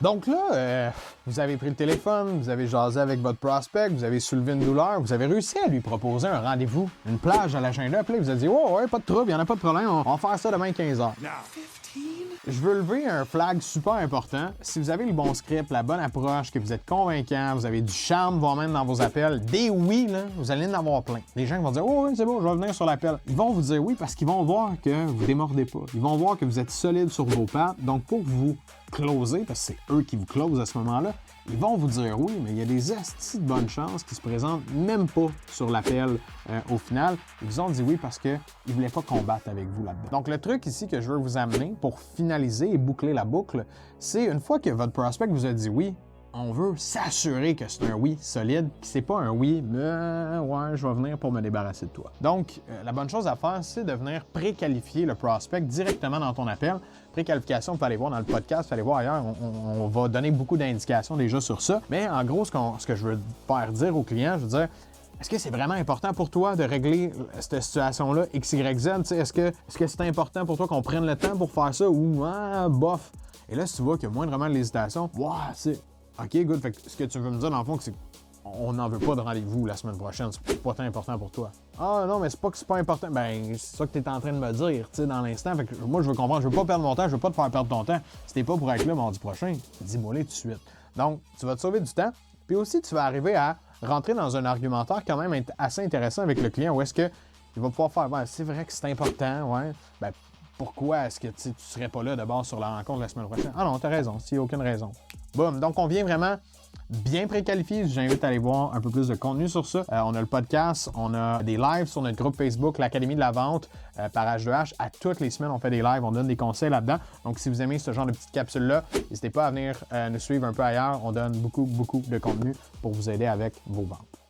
Donc là, vous avez pris le téléphone, vous avez jasé avec votre prospect, vous avez soulevé une douleur, vous avez réussi à lui proposer un rendez-vous, une plage à l'agenda, puis là, vous avez dit « Oh, ouais, pas de trouble, il n'y en a pas de problème, on va faire ça demain 15h. » Je veux lever un flag super important. Si vous avez le bon script, la bonne approche, que vous êtes convaincant, vous avez du charme, voire même dans vos appels, des oui, là, vous allez en avoir plein. Les gens vont dire « Oh oui, c'est bon, je vais venir sur l'appel. » Ils vont vous dire oui parce qu'ils vont voir que vous démordez pas. Ils vont voir que vous êtes solide sur vos pattes. Donc, pour vous closer, parce que c'est eux qui vous closent à ce moment-là, ils vont vous dire oui, mais il y a des astis de bonnes chances qui se présentent même pas sur l'appel au final. Ils vous ont dit oui parce qu'ils ne voulaient pas combattre avec vous là-dedans. Donc, le truc ici que je veux vous amener pour finaliser et boucler la boucle, c'est une fois que votre prospect vous a dit oui, on veut s'assurer que c'est un oui solide, que c'est pas un oui, mais ouais, je vais venir pour me débarrasser de toi. Donc, la bonne chose à faire, c'est de venir préqualifier le prospect directement dans ton appel. Préqualification, vous pouvez aller voir dans le podcast, vous pouvez aller voir ailleurs, on va donner beaucoup d'indications déjà sur ça. Mais en gros, ce que je veux faire dire aux clients, je veux dire, est-ce que c'est vraiment important pour toi de régler cette situation-là, X, Y, Z? Est-ce que c'est important pour toi qu'on prenne le temps pour faire ça ou bof? Et là, si tu vois qu'il y a moindrement de l'hésitation, c'est OK, good. Fait que ce que tu veux me dire, dans le fond, c'est qu'on n'en veut pas de rendez-vous la semaine prochaine. C'est pas tant important pour toi. Ah non, mais c'est pas que c'est pas important. Ben, c'est ça que tu es en train de me dire, tu sais, dans l'instant. Fait que moi, je veux comprendre. Je veux pas perdre mon temps. Je veux pas te faire perdre ton temps. Si t'es pas pour être là mardi prochain, dis-moi-le tout de suite. Donc, tu vas te sauver du temps. Puis aussi, tu vas arriver à rentrer dans un argumentaire quand même assez intéressant avec le client où est-ce qu'il va pouvoir faire, ben, c'est vrai que c'est important, ouais. Ben, pourquoi est-ce que tu serais pas là d'abord sur la rencontre la semaine prochaine? Ah non, t'as raison, s'il n'y a aucune raison. Boum, donc on vient vraiment bien préqualifié. J'invite à aller voir un peu plus de contenu sur ça. On a le podcast, on a des lives sur notre groupe Facebook, l'Académie de la vente par H2H. À toutes les semaines, on fait des lives, on donne des conseils là-dedans. Donc, si vous aimez ce genre de petites capsules-là, n'hésitez pas à venir nous suivre un peu ailleurs. On donne beaucoup de contenu pour vous aider avec vos ventes.